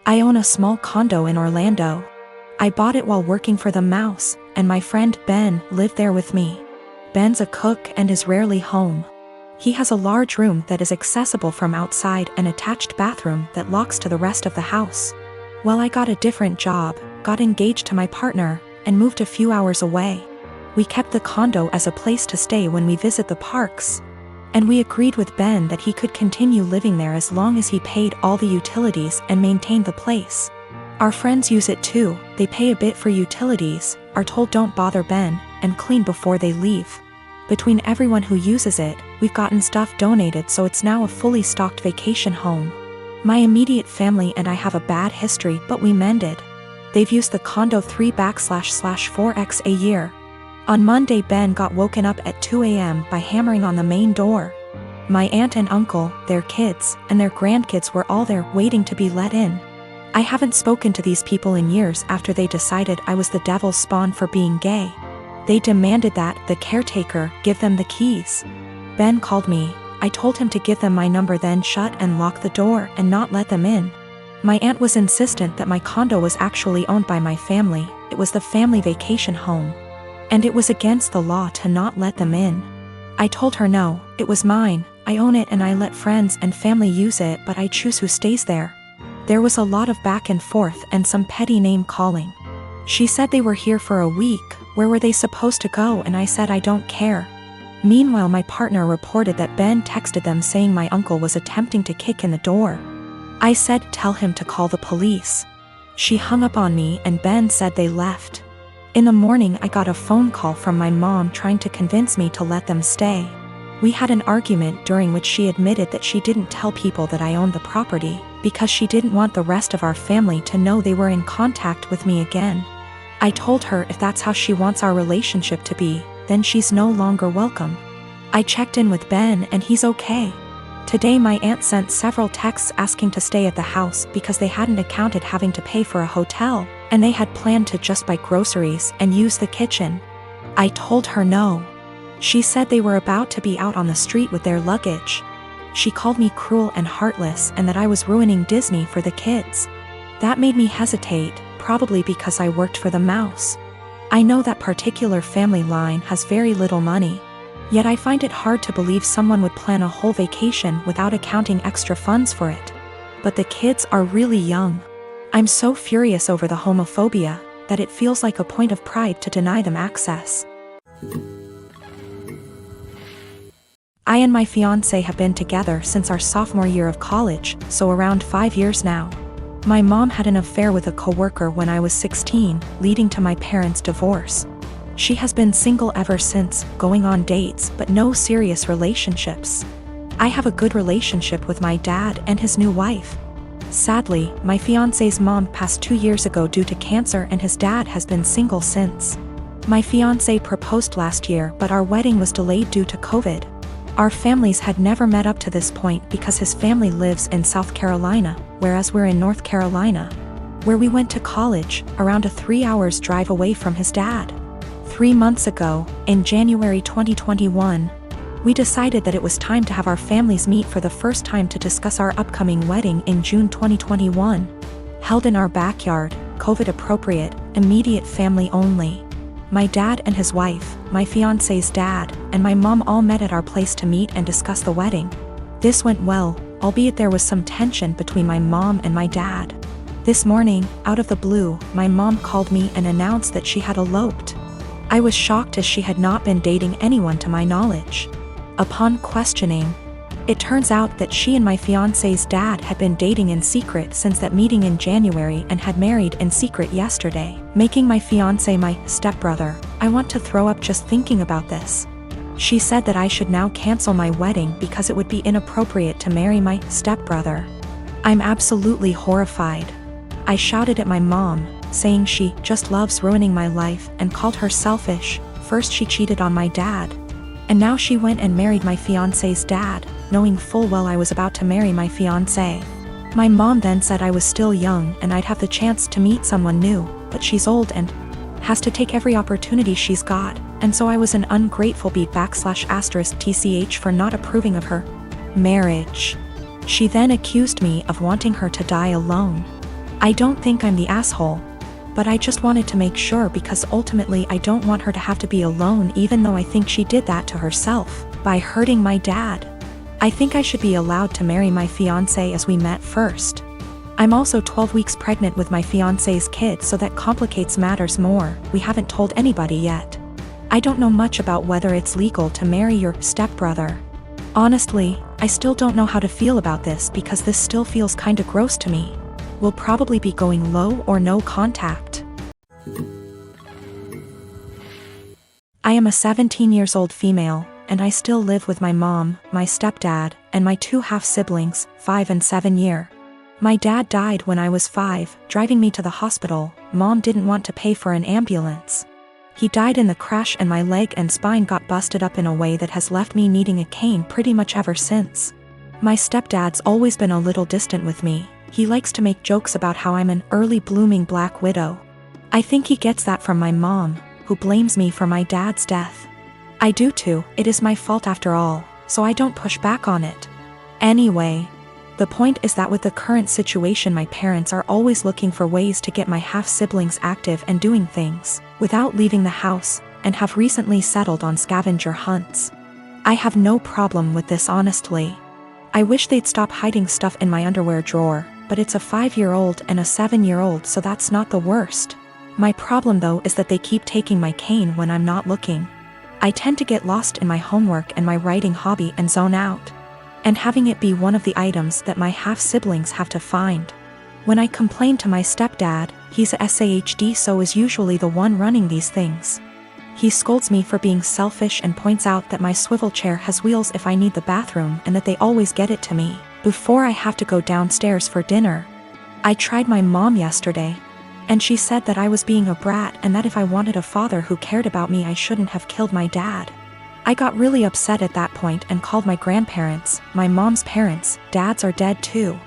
I own a small condo in Orlando. I bought it while working for the Mouse, and my friend Ben lived there with me. Ben's a cook and is rarely home. He has a large room that is accessible from outside and attached bathroom that locks to the rest of the house. Well, I got a different job, got engaged to my partner, and moved a few hours away. We kept the condo as a place to stay when we visit the parks. And we agreed with Ben that he could continue living there as long as he paid all the utilities and maintained the place. Our friends use it too. They pay a bit for utilities, are told don't bother Ben, and clean before they leave. Between everyone who uses it, we've gotten stuff donated, so it's now a fully stocked vacation home. My immediate family and I have a bad history, but we mended. They've used the condo 3//4x a year. On Monday, Ben got woken up at 2 a.m. by hammering on the main door. My aunt and uncle, their kids, and their grandkids were all there waiting to be let in. I haven't spoken to these people in years after they decided I was the devil's spawn for being gay. They demanded that the caretaker give them the keys. Ben called me. I told him to give them my number, then shut and lock the door and not let them in. My aunt was insistent that my condo was actually owned by my family. It was the family vacation home. And it was against the law to not let them in. I told her no, it was mine, I own it and I let friends and family use it, but I choose who stays there. There was a lot of back and forth and some petty name calling. She said they were here for a week, where were they supposed to go, and I said I don't care. Meanwhile, my partner reported that Ben texted them saying my uncle was attempting to kick in the door. I said tell him to call the police. She hung up on me and Ben said they left. In the morning, I got a phone call from my mom trying to convince me to let them stay. We had an argument during which she admitted that she didn't tell people that I owned the property, because she didn't want the rest of our family to know they were in contact with me again. I told her if that's how she wants our relationship to be, then she's no longer welcome. I checked in with Ben and he's okay. Today my aunt sent several texts asking to stay at the house because they hadn't accounted having to pay for a hotel, and they had planned to just buy groceries and use the kitchen. I told her no. She said they were about to be out on the street with their luggage. She called me cruel and heartless and that I was ruining Disney for the kids. That made me hesitate, probably because I worked for the Mouse. I know that particular family line has very little money. Yet I find it hard to believe someone would plan a whole vacation without accounting extra funds for it. But the kids are really young. I'm so furious over the homophobia that it feels like a point of pride to deny them access. I and my fiancé have been together since our sophomore year of college, so around 5 years now. My mom had an affair with a coworker when I was 16, leading to my parents' divorce. She has been single ever since, going on dates but no serious relationships. I have a good relationship with my dad and his new wife. Sadly, my fiancé's mom passed 2 years ago due to cancer and his dad has been single since. My fiancé proposed last year, but our wedding was delayed due to COVID. Our families had never met up to this point because his family lives in South Carolina, whereas we're in North Carolina, where we went to college, around a 3 hours drive away from his dad. 3 months ago, in January 2021, we decided that it was time to have our families meet for the first time to discuss our upcoming wedding in June 2021. Held in our backyard, COVID appropriate, immediate family only. My dad and his wife, my fiancé's dad, and my mom all met at our place to meet and discuss the wedding. This went well, albeit there was some tension between my mom and my dad. This morning, out of the blue, my mom called me and announced that she had eloped. I was shocked as she had not been dating anyone to my knowledge. Upon questioning, it turns out that she and my fiancé's dad had been dating in secret since that meeting in January and had married in secret yesterday, making my fiancé my stepbrother. I want to throw up just thinking about this. She said that I should now cancel my wedding because it would be inappropriate to marry my stepbrother. I'm absolutely horrified. I shouted at my mom, saying she just loves ruining my life, and called her selfish. First she cheated on my dad, and now she went and married my fiancé's dad, knowing full well I was about to marry my fiancé. My mom then said I was still young and I'd have the chance to meet someone new, but she's old and has to take every opportunity she's got, and so I was an ungrateful /*tch for not approving of her marriage. She then accused me of wanting her to die alone. I don't think I'm the asshole. But I just wanted to make sure because ultimately I don't want her to have to be alone, even though I think she did that to herself by hurting my dad. I think I should be allowed to marry my fiancé as we met first. I'm also 12 weeks pregnant with my fiancé's kid, so that complicates matters more. We haven't told anybody yet. I don't know much about whether it's legal to marry your stepbrother. Honestly, I still don't know how to feel about this because this still feels kinda gross to me. We'll probably be going low or no contact. I am a 17 years old female, and I still live with my mom, my stepdad, and my 2 half-siblings, 5 and 7 year. My dad died when I was 5, driving me to the hospital. Mom didn't want to pay for an ambulance. He died in the crash and my leg and spine got busted up in a way that has left me needing a cane pretty much ever since. My stepdad's always been a little distant with me. He likes to make jokes about how I'm an early blooming black widow. I think he gets that from my mom, who blames me for my dad's death. I do too, it is my fault after all, so I don't push back on it. Anyway, the point is that with the current situation, my parents are always looking for ways to get my half-siblings active and doing things without leaving the house, and have recently settled on scavenger hunts. I have no problem with this, honestly. I wish they'd stop hiding stuff in my underwear drawer, but it's a 5-year-old and a 7-year-old, so that's not the worst. My problem though is that they keep taking my cane when I'm not looking. I tend to get lost in my homework and my writing hobby and zone out. And having it be one of the items that my half-siblings have to find. When I complain to my stepdad, he's a SAHD, so is usually the one running these things. He scolds me for being selfish and points out that my swivel chair has wheels if I need the bathroom and that they always get it to me before I have to go downstairs for dinner. I tried my mom yesterday, and she said that I was being a brat and that if I wanted a father who cared about me, I shouldn't have killed my dad. I got really upset at that point and called my grandparents, my mom's parents. Dads are dead too.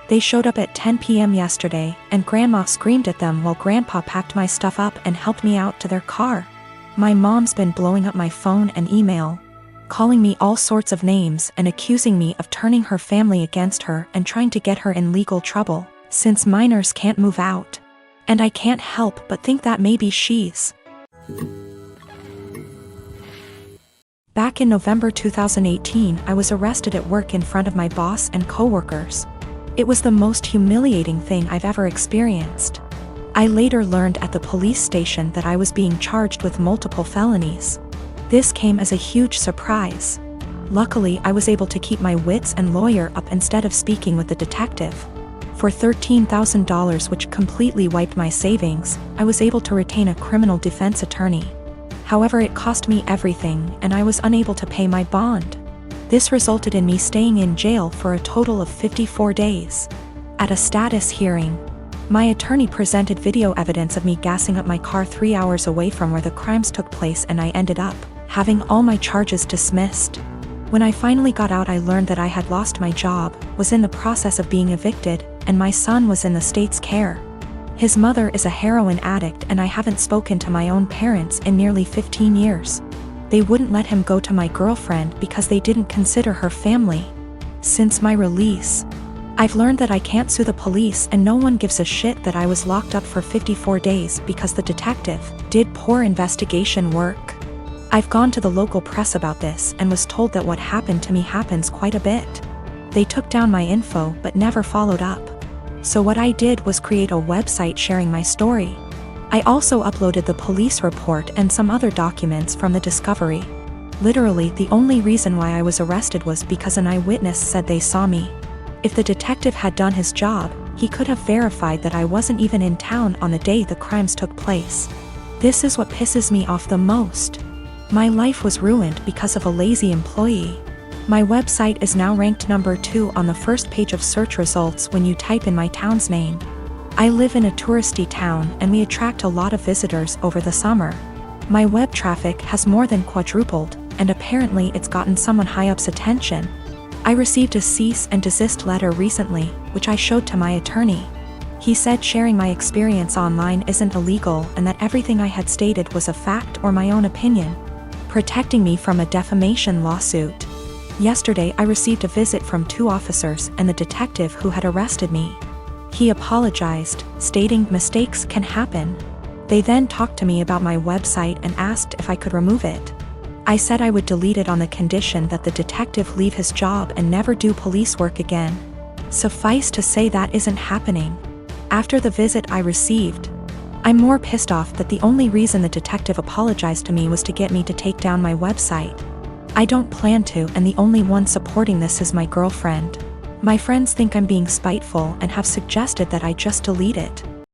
They showed up at 10 p.m. yesterday, and Grandma screamed at them while Grandpa packed my stuff up and helped me out to their car. My mom's been blowing up my phone and email, calling me all sorts of names and accusing me of turning her family against her and trying to get her in legal trouble, since minors can't move out. And I can't help but think that maybe she's. Back in November 2018, I was arrested at work in front of my boss and coworkers. It was the most humiliating thing I've ever experienced. I later learned at the police station that I was being charged with multiple felonies. This came as a huge surprise. Luckily, I was able to keep my wits and lawyer up instead of speaking with the detective. For $13,000, which completely wiped my savings, I was able to retain a criminal defense attorney. However, it cost me everything, and I was unable to pay my bond. This resulted in me staying in jail for a total of 54 days. At a status hearing, my attorney presented video evidence of me gassing up my car 3 hours away from where the crimes took place, and I ended up having all my charges dismissed. When I finally got out, I learned that I had lost my job, was in the process of being evicted, and my son was in the state's care. His mother is a heroin addict, and I haven't spoken to my own parents in nearly 15 years. They wouldn't let him go to my girlfriend because they didn't consider her family. Since my release, I've learned that I can't sue the police, and no one gives a shit that I was locked up for 54 days because the detective did poor investigation work. I've gone to the local press about this and was told that what happened to me happens quite a bit. They took down my info but never followed up. So what I did was create a website sharing my story. I also uploaded the police report and some other documents from the discovery. Literally, the only reason why I was arrested was because an eyewitness said they saw me. If the detective had done his job, he could have verified that I wasn't even in town on the day the crimes took place. This is what pisses me off the most. My life was ruined because of a lazy employee. My website is now ranked number 2 on the first page of search results when you type in my town's name. I live in a touristy town, and we attract a lot of visitors over the summer. My web traffic has more than quadrupled, and apparently it's gotten someone high up's attention. I received a cease and desist letter recently, which I showed to my attorney. He said sharing my experience online isn't illegal and that everything I had stated was a fact or my own opinion, protecting me from a defamation lawsuit. Yesterday I received a visit from 2 officers and the detective who had arrested me. He apologized, stating mistakes can happen. They then talked to me about my website and asked if I could remove it. I said I would delete it on the condition that the detective leave his job and never do police work again. Suffice to say that isn't happening. After the visit I received, I'm more pissed off that the only reason the detective apologized to me was to get me to take down my website. I don't plan to, and the only one supporting this is my girlfriend. My friends think I'm being spiteful and have suggested that I just delete it.